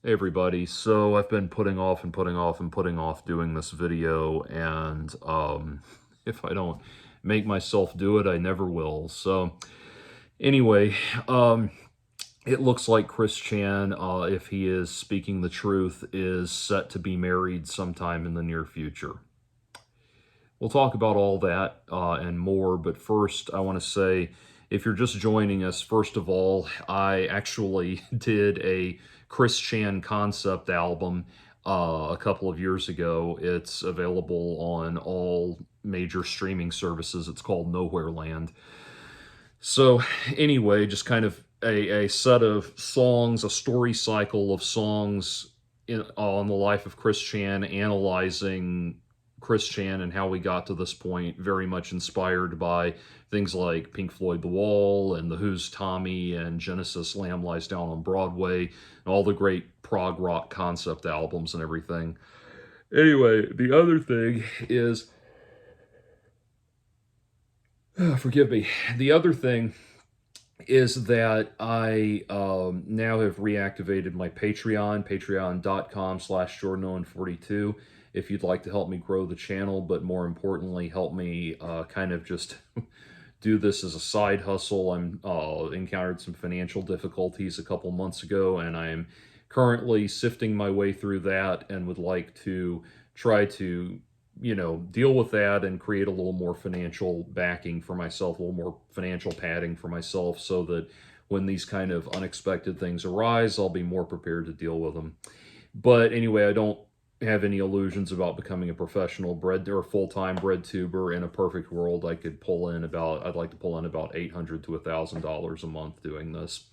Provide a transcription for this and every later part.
Hey everybody, so I've been putting off and putting off and putting off doing this video, and if I don't make myself do it, I never will. So anyway, um, it looks like Chris Chan, if he is speaking the truth, is set to be married sometime in the near future. We'll talk about all that and more, but first I want to say, if you're just joining us, first of all, I actually did a Chris Chan concept album a couple of years ago. It's available on all major streaming services. It's called Nowhere Land. So anyway, just kind of a set of songs, a story cycle of songs on the life of Chris Chan, analyzing Chris Chan and how we got to this point, very much inspired by things like Pink Floyd The Wall and The Who's Tommy and Genesis Lamb Lies Down on Broadway, and all the great prog rock concept albums and everything. Anyway, the other thing is, forgive me, the other thing is that I now have reactivated my Patreon, patreon.com/JordanOwen42, if you'd like to help me grow the channel, but more importantly, help me kind of just do this as a side hustle. I'm encountered some financial difficulties a couple months ago, and I'm currently sifting my way through that and would like to try to deal with that and create a little more financial backing for myself, a little more financial padding for myself, so that when these kind of unexpected things arise, I'll be more prepared to deal with them. But anyway, I don't have any illusions about becoming a professional bread or full-time bread tuber. In a perfect world, I'd like to pull in about $800 to $1,000 a month doing this.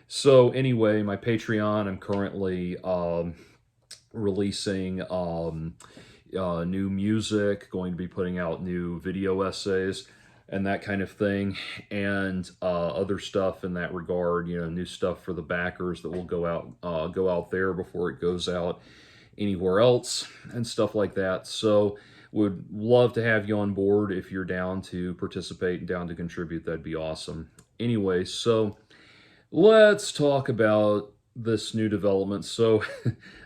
So anyway, my Patreon, I'm currently releasing new music, going to be putting out new video essays and that kind of thing, and other stuff in that regard. New stuff for the backers that will go out there before it goes out anywhere else, and stuff like that. So would love to have you on board. If you're down to participate and down to contribute, that'd be awesome. Anyway, so let's talk about this new development. So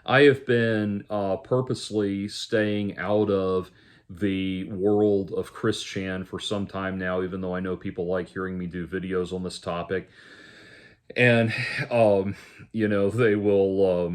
I have been purposely staying out of the world of Chris Chan for some time now, even though I know people like hearing me do videos on this topic. And, they will,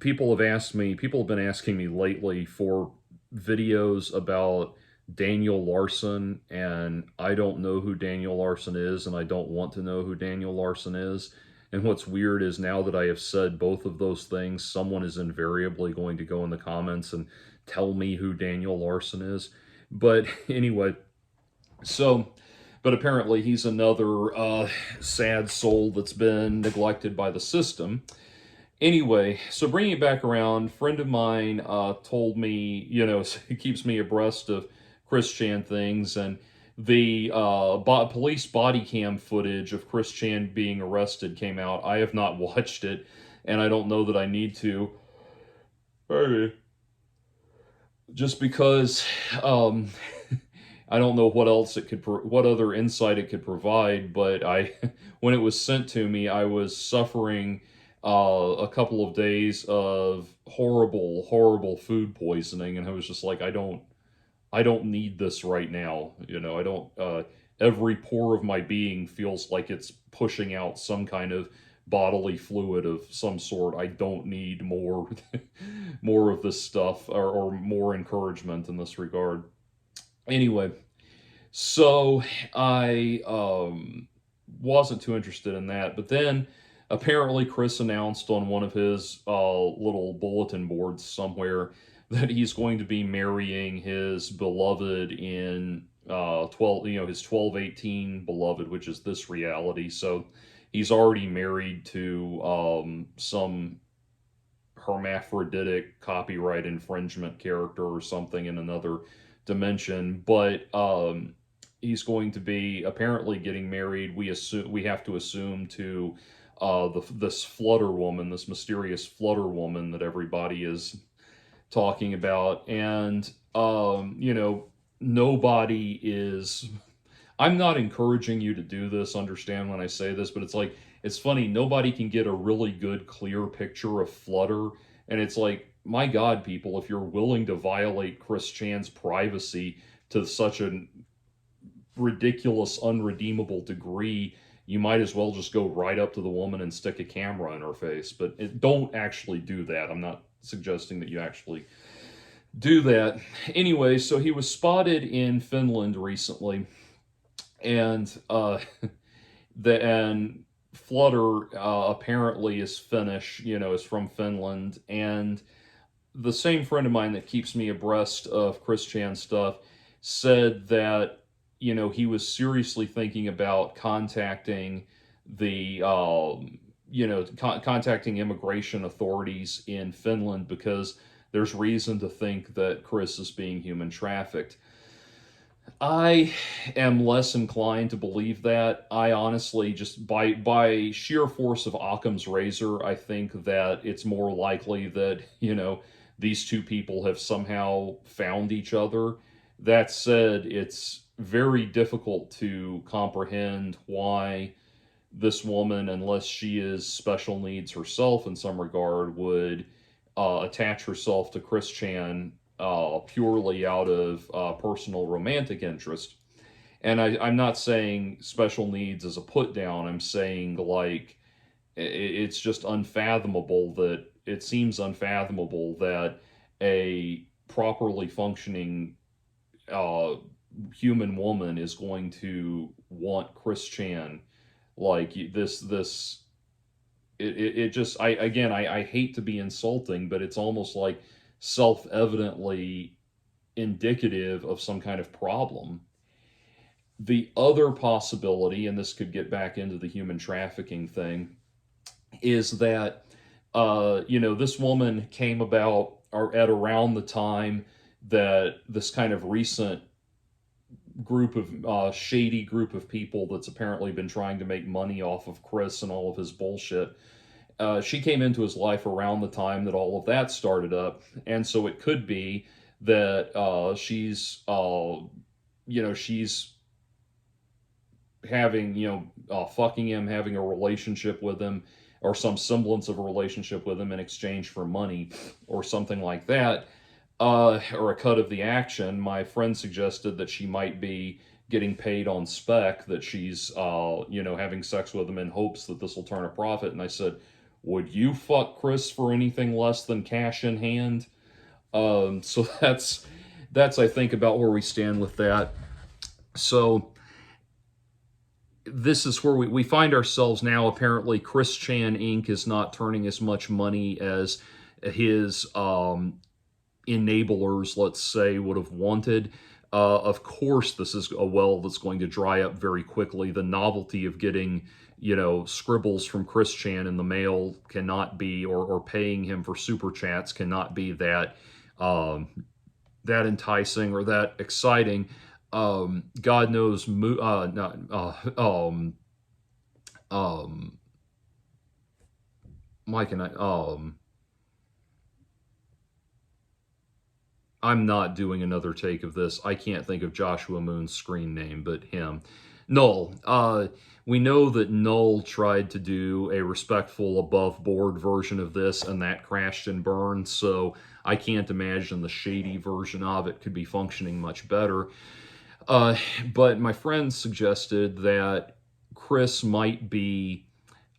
people have been asking me lately for videos about Daniel Larson, and I don't know who Daniel Larson is, and I don't want to know who Daniel Larson is. And what's weird is, now that I have said both of those things, someone is invariably going to go in the comments and tell me who Daniel Larson is. But anyway, so, but apparently he's another sad soul that's been neglected by the system. Anyway, so bringing it back around, friend of mine told me, he keeps me abreast of Chris Chan things, and the police body cam footage of Chris Chan being arrested came out. I have not watched it, and I don't know that I need to. Maybe. Just because I don't know what else it could, what other insight it could provide, but when it was sent to me, I was suffering a couple of days of horrible, horrible food poisoning, and I was just like, I don't need this right now. I don't. Every pore of my being feels like it's pushing out some kind of bodily fluid of some sort. I don't need more, more of this stuff, or more encouragement in this regard. Anyway, so I wasn't too interested in that, but then apparently Chris announced on one of his little bulletin boards somewhere that he's going to be marrying his beloved in 12, his 1218 beloved, which is this reality. So he's already married to some hermaphroditic copyright infringement character or something in another dimension, but he's going to be apparently getting married. We have to assume to this Flutter woman, this mysterious Flutter woman that everybody is talking about, and nobody is. I'm not encouraging you to do this. Understand when I say this, but it's like it's funny, nobody can get a really good, clear picture of Flutter. And it's like, my God, people, if you're willing to violate Chris Chan's privacy to such a ridiculous, unredeemable degree, you might as well just go right up to the woman and stick a camera in her face. But don't actually do that. I'm not suggesting that you actually do that. Anyway, so he was spotted in Finland recently, and and Flutter apparently is Finnish, is from Finland, and the same friend of mine that keeps me abreast of Chris Chan stuff said that he was seriously thinking about contacting the contacting immigration authorities in Finland because there's reason to think that Chris is being human trafficked. I am less inclined to believe that. I honestly, just by sheer force of Occam's razor, I think that it's more likely that, these two people have somehow found each other. That said, it's very difficult to comprehend why this woman, unless she is special needs herself in some regard, would attach herself to Chris Chan purely out of personal romantic interest. And I'm not saying special needs as a put down. I'm saying, like, it's just unfathomable that it seems unfathomable that a properly functioning human woman is going to want Chris Chan like this. It just, I hate to be insulting, but it's almost like self-evidently indicative of some kind of problem. The other possibility, and this could get back into the human trafficking thing, is that this woman came about or at around the time that this kind of recent group of shady group of people that's apparently been trying to make money off of Chris and all of his bullshit. She came into his life around the time that all of that started up, and so it could be that she's having, fucking him, having a relationship with him, or some semblance of a relationship with him in exchange for money, or something like that, or a cut of the action. My friend suggested that she might be getting paid on spec, that she's, having sex with him in hopes that this will turn a profit. And I said, would you fuck Chris for anything less than cash in hand? So that's I think about where we stand with that. So this is where we find ourselves now. Apparently, Chris Chan Inc. is not turning as much money as his enablers, let's say, would have wanted. Of course, this is a well that's going to dry up very quickly. The novelty of getting, scribbles from Chris Chan in the mail cannot be, or paying him for super chats cannot be that enticing or that exciting. God knows, Mike and I'm not doing another take of this. I can't think of Joshua Moon's screen name, but him. Null. We know that Null tried to do a respectful, above-board version of this, and that crashed and burned, so I can't imagine the shady version of it could be functioning much better. But my friend suggested that Chris might be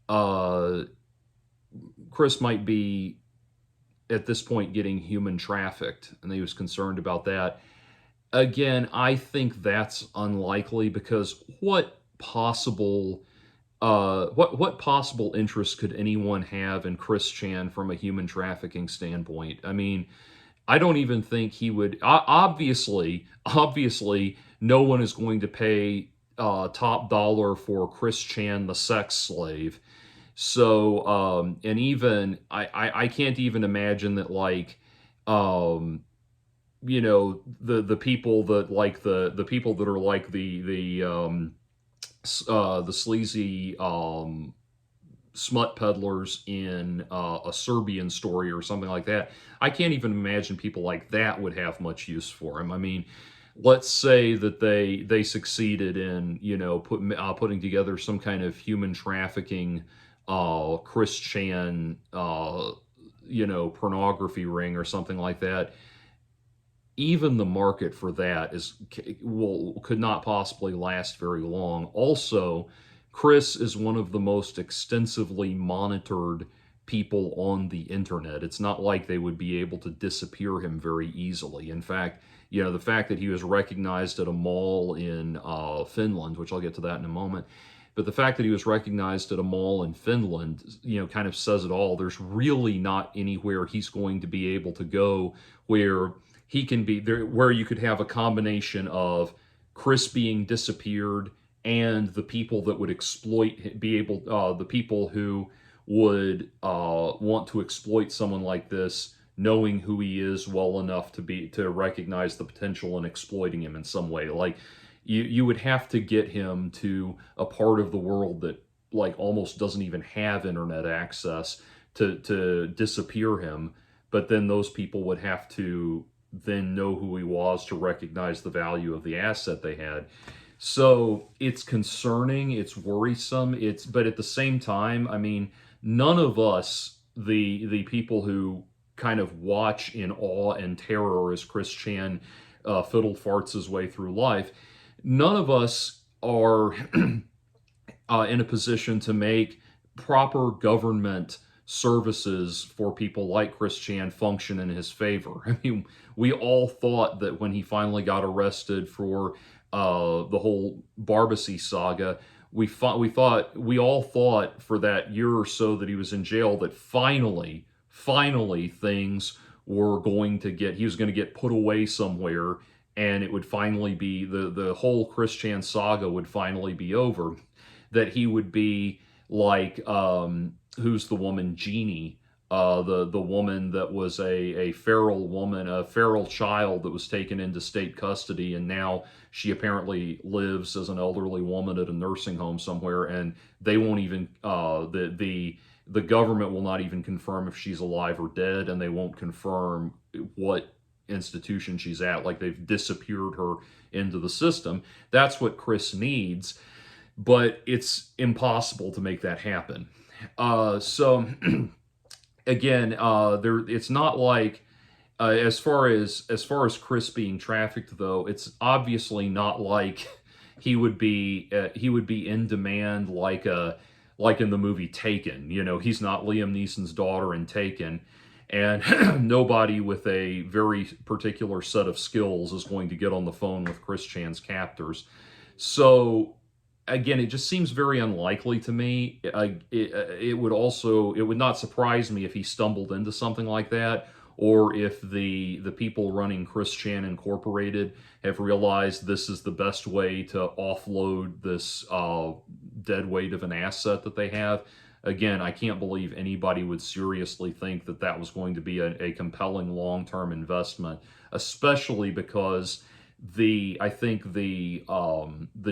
at this point getting human trafficked, and he was concerned about that. Again, I think that's unlikely, because what possible interest could anyone have in Chris Chan from a human trafficking standpoint? I mean, I don't even think he would. Obviously, no one is going to pay top dollar for Chris Chan, the sex slave. So, and even I can't even imagine that, like, the people that like the people that are like the sleazy smut peddlers in a Serbian Story or something like that. I can't even imagine people like that would have much use for him. I mean, let's say that they succeeded in, putting together some kind of human trafficking Chris Chan pornography ring or something like that. Even the market for that could not possibly last very long. Also, Chris is one of the most extensively monitored people on the internet. It's not like they would be able to disappear him very easily. In fact, the fact that he was recognized at a mall in Finland, which I'll get to that in a moment, but the fact that he was recognized at a mall in Finland, kind of says it all. There's really not anywhere he's going to be able to go where he can be there, where you could have a combination of Chris being disappeared and the people that would the people who would want to exploit someone like this, knowing who he is well enough to recognize the potential in exploiting him in some way. Like you would have to get him to a part of the world that like almost doesn't even have internet access to disappear him. But then those people would have to then know who he was to recognize the value of the asset they had. So it's concerning, it's worrisome, but at the same time, I mean, none of us, the people who kind of watch in awe and terror as Chris Chan fiddle farts his way through life, none of us are in a position to make proper government services for people like Chris Chan function in his favor. I mean, we all thought that when he finally got arrested for the whole Barbassi saga, we all thought for that year or so that he was in jail that finally things were going to he was going to get put away somewhere, and it would finally be the whole Chris Chan saga would finally be over. That he would be like who's the woman, Jeannie, the woman that was a feral woman, a feral child that was taken into state custody, and now she apparently lives as an elderly woman at a nursing home somewhere, and they won't even the government will not even confirm if she's alive or dead, and they won't confirm what institution she's at. Like, they've disappeared her into the system. That's what Chris needs, but it's impossible to make that happen. So again, it's not like as far as Chris being trafficked, though, it's obviously not like he would be in demand like in the movie Taken. He's not Liam Neeson's daughter in Taken, and nobody with a very particular set of skills is going to get on the phone with Chris Chan's captors. So again, it just seems very unlikely to me. It would not surprise me if he stumbled into something like that, or if the people running Chris Chan Incorporated have realized this is the best way to offload this dead weight of an asset that they have. Again, I can't believe anybody would seriously think that that was going to be a compelling long-term investment, especially because I think the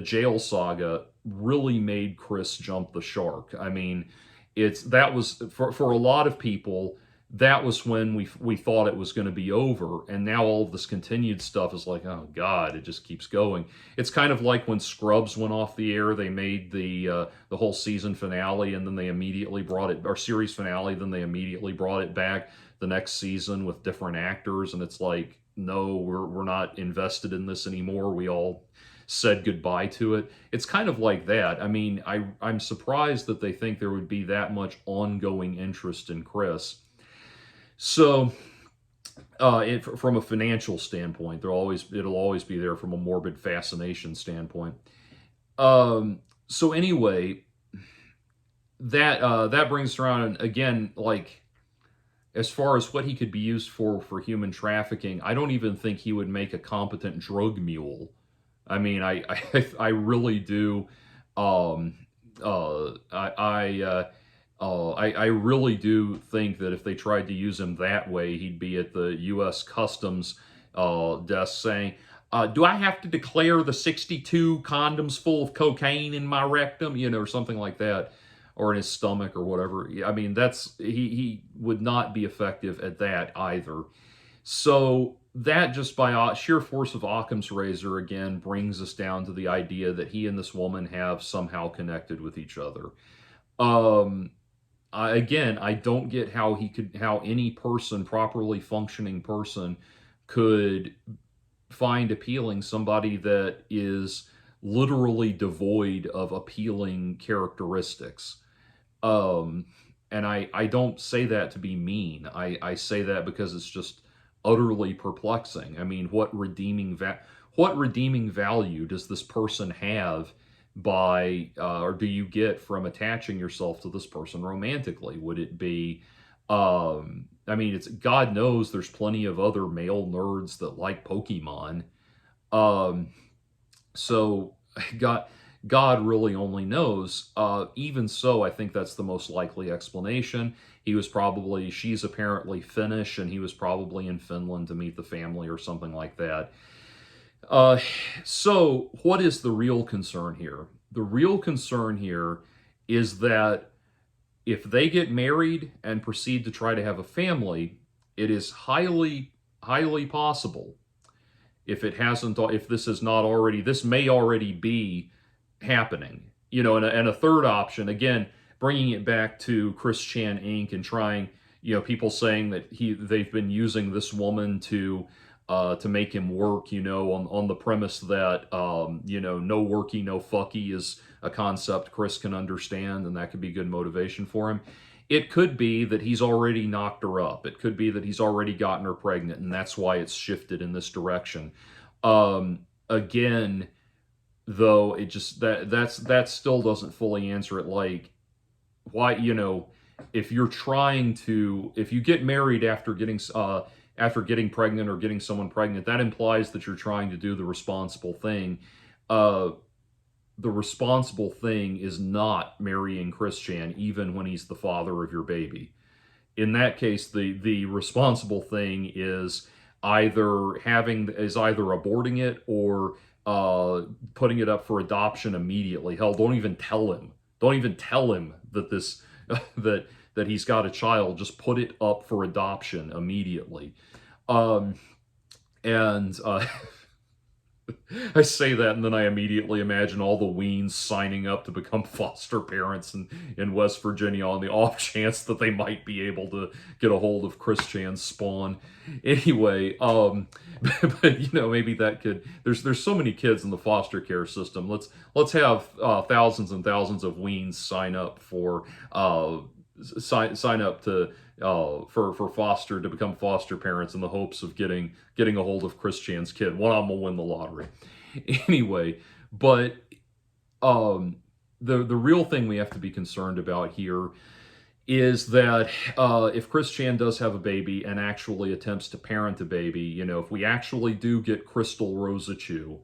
jail saga really made Chris jump the shark. I mean, that was for a lot of people, that was when we thought it was going to be over, and now all of this continued stuff is like, oh God, it just keeps going. It's kind of like when Scrubs went off the air. They made the whole season finale, and then they immediately brought it, or series finale, then they immediately brought it back the next season with different actors, and it's like, no, we're not invested in this anymore. We all said goodbye to it. It's kind of like that. I mean, I'm surprised that they think there would be that much ongoing interest in Chris. So, from a financial standpoint, it'll always be there from a morbid fascination standpoint. So anyway, that brings around again, like, as far as what he could be used for human trafficking, I don't even think he would make a competent drug mule. I mean, I really do. I really do think that if they tried to use him that way, he'd be at the U.S. Customs desk saying, "Do I have to declare the 62 condoms full of cocaine in my rectum?" Or something like that. Or in his stomach or whatever. I mean, he would not be effective at that either. So that just by sheer force of Occam's razor again brings us down to the idea that he and this woman have somehow connected with each other. Um, I don't get how any person, properly functioning person, could find appealing somebody that is literally devoid of appealing characteristics. Um, and I don't say that to be mean. I say that because it's just utterly perplexing. I mean, what redeeming value does this person have by or do you get from attaching yourself to this person romantically? Would it be I mean, it's God knows there's plenty of other male nerds that like Pokemon. Um, so God, God really only knows. Even so, I think that's the most likely explanation. She's apparently Finnish, and he was probably in Finland to meet the family or something like that. Uh, so, what is the real concern here? The real concern here is that if they get married and proceed to try to have a family, it is highly possible, if this is not already, this may already be happening. And a third option, again, bringing it back to Chris Chan Inc. and trying, people saying that they've been using this woman to make him work, on the premise that, no worky, no fucky is a concept Chris can understand, and that could be good motivation for him. It could be that he's already knocked her up. It could be that he's already gotten her pregnant, and that's why it's shifted in this direction. Again, though, it just that still doesn't fully answer it. Like, why, if you get married after getting pregnant or getting someone pregnant, that implies that you're trying to do the responsible thing. The responsible thing is not marrying Chris Chan, even when he's the father of your baby. In that case, the responsible thing is either aborting it or putting it up for adoption immediately. Hell, don't even tell him. Don't even tell him that this that he's got a child. Just put it up for adoption immediately. And I say that, and then I immediately imagine all the weens signing up to become foster parents in West Virginia on the off chance that they might be able to get a hold of Chris Chan's spawn. Anyway, but maybe that could. There's so many kids in the foster care system. Let's have thousands and thousands of weens sign up for sign up to for foster to become foster parents in the hopes of getting a hold of Chris Chan's kid. One of them will win the lottery. Anyway, but the real thing we have to be concerned about here is that if Chris Chan does have a baby and actually attempts to parent a baby, if we actually do get Crystal Rosachu,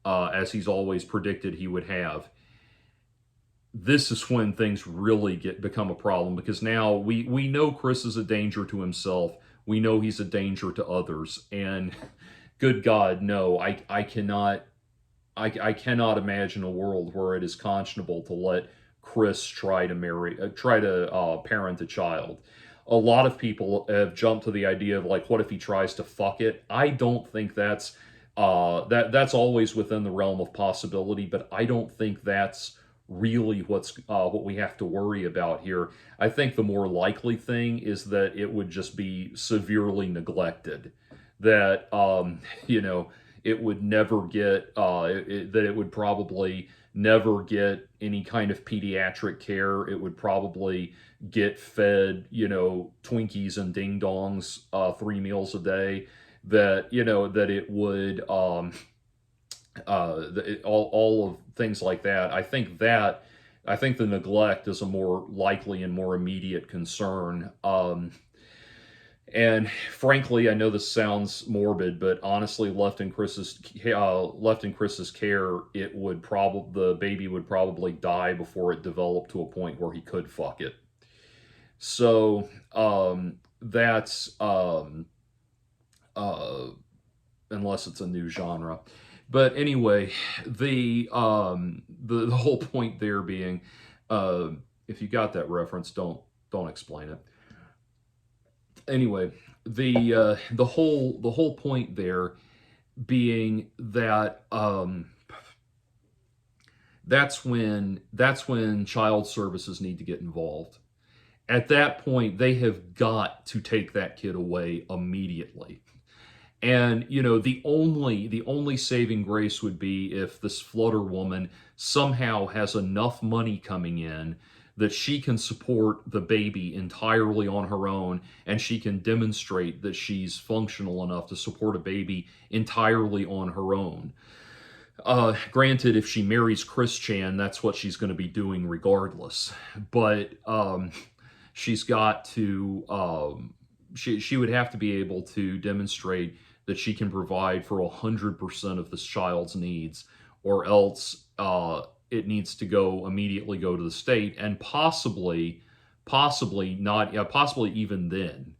as he's always predicted he would have, this is when things really become a problem, because now we know Chris is a danger to himself. We know he's a danger to others, and good God, no, I cannot imagine a world where it is conscionable to let Chris try to parent a child. A lot of people have jumped to the idea of, like, what if he tries to fuck it? I don't think that's that's always within the realm of possibility, but I don't think that's really what we have to worry about here. I think the more likely thing is that it would just be severely neglected. That it would never get that it would probably never get any kind of pediatric care. It would probably get fed Twinkies and ding dongs 3 meals a day. That that it would all of things like that. I think the neglect is a more likely and more immediate concern. And frankly, I know this sounds morbid, but honestly, left in Chris's care, the baby would probably die before it developed to a point where he could fuck it. So that's unless it's a new genre. But anyway, the whole point there being, if you got that reference, don't explain it. Anyway, the whole point there being that that's when child services need to get involved. At that point, they have got to take that kid away immediately. And the only saving grace would be if this Flutter woman somehow has enough money coming in that she can support the baby entirely on her own, and she can demonstrate that she's functional enough to support a baby entirely on her own. Granted, if she marries Chris Chan, that's what she's going to be doing regardless. But she's got to she would have to be able to demonstrate that she can provide for 100% of this child's needs, or else it needs to immediately go to the state, and possibly not, yeah, possibly even then,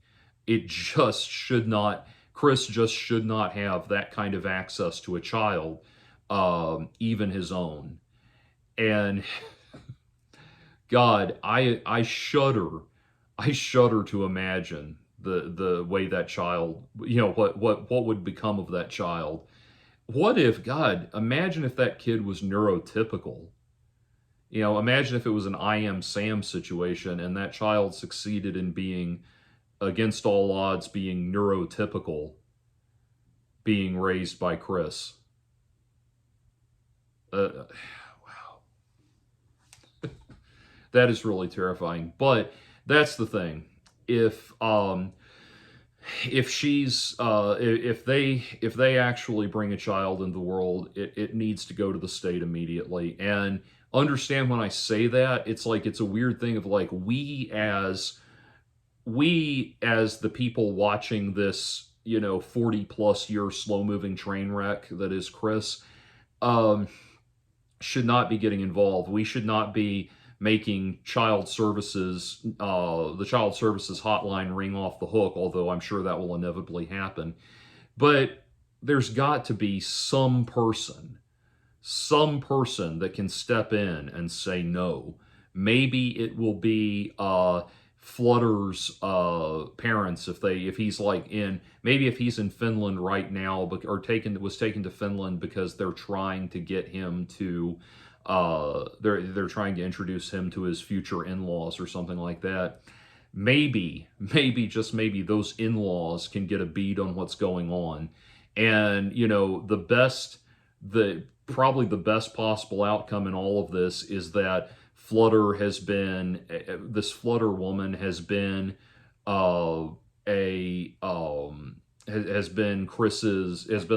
it just should not. Chris just should not have that kind of access to a child, even his own. And God, I shudder. I shudder to imagine the way that child, what would become of that child. What if, God, imagine if that kid was neurotypical. Imagine if it was an I Am Sam situation and that child succeeded in being, against all odds, being neurotypical, being raised by Chris. Wow. That is really terrifying. But that's the thing. If she's if they actually bring a child into the world, it needs to go to the state immediately. And understand, when I say that, it's like, it's a weird thing of like, we as the people watching this 40 plus year slow moving train wreck that is Chris, um should not be getting involved. We should not be making the child services hotline ring off the hook, although I'm sure that will inevitably happen. But there's got to be some person that can step in and say no. Maybe it will be Flutter's parents, if he's maybe if he's in Finland right now, or was taken to Finland because they're trying to get him to they're trying to introduce him to his future in-laws or something like that. Just maybe those in-laws can get a bead on what's going on. And probably the best possible outcome in all of this is that this Flutter woman has been has been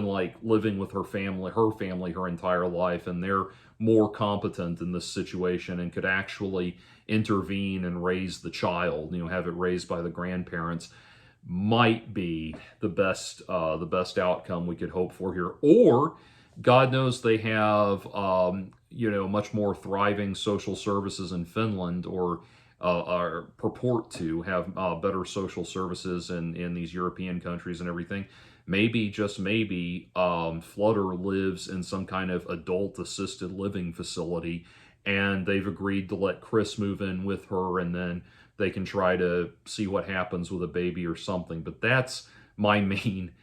like living with her family her entire life, and they're more competent in this situation and could actually intervene and raise the child, have it raised by the grandparents. Might be the best outcome we could hope for here. Or God knows they have much more thriving social services in Finland, or purport to have better social services in these European countries and everything. Maybe, just maybe, Flutter lives in some kind of adult assisted living facility, and they've agreed to let Chris move in with her, and then they can try to see what happens with a baby or something. But that's my main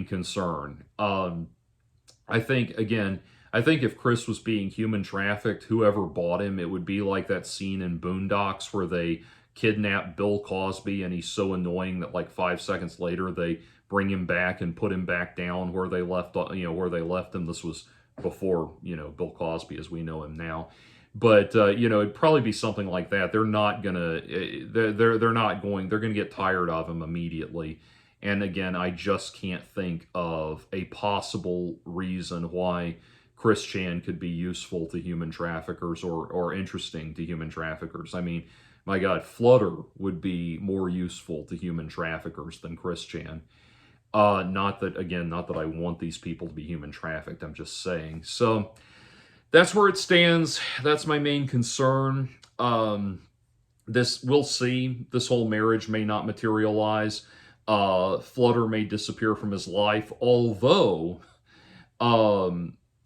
concern. I think if Chris was being human trafficked, whoever bought him, it would be like that scene in Boondocks where they kidnap Bill Cosby, and he's so annoying that like 5 seconds later they bring him back and put him back down where they left him. This was before Bill Cosby as we know him now. But it'd probably be something like that. They're gonna get tired of him immediately. And again, I just can't think of a possible reason why Chris Chan could be useful to human traffickers, or interesting to human traffickers. I mean, my God, Flutter would be more useful to human traffickers than Chris Chan. Not that I want these people to be human trafficked. I'm just saying. So that's where it stands. That's my main concern. We'll see. This whole marriage may not materialize. Flutter may disappear from his life, although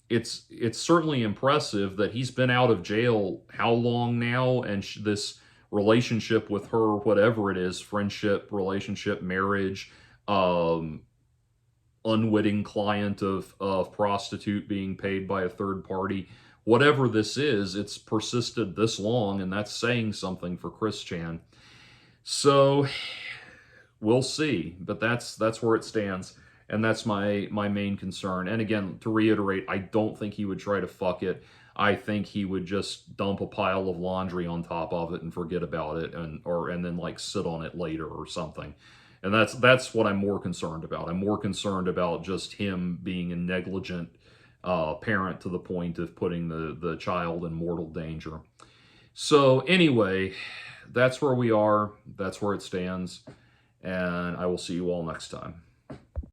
it's certainly impressive that he's been out of jail how long now, and this relationship with her, whatever it is, friendship, relationship, marriage, unwitting client of prostitute being paid by a third party, whatever this is, it's persisted this long, and that's saying something for Chris Chan. So we'll see, but that's where it stands, and that's my main concern. And again, to reiterate, I don't think he would try to fuck it. I think he would just dump a pile of laundry on top of it and forget about it, and then like sit on it later or something. And that's what I'm more concerned about. I'm more concerned about just him being a negligent parent to the point of putting the child in mortal danger. So anyway, that's where we are. That's where it stands. And I will see you all next time.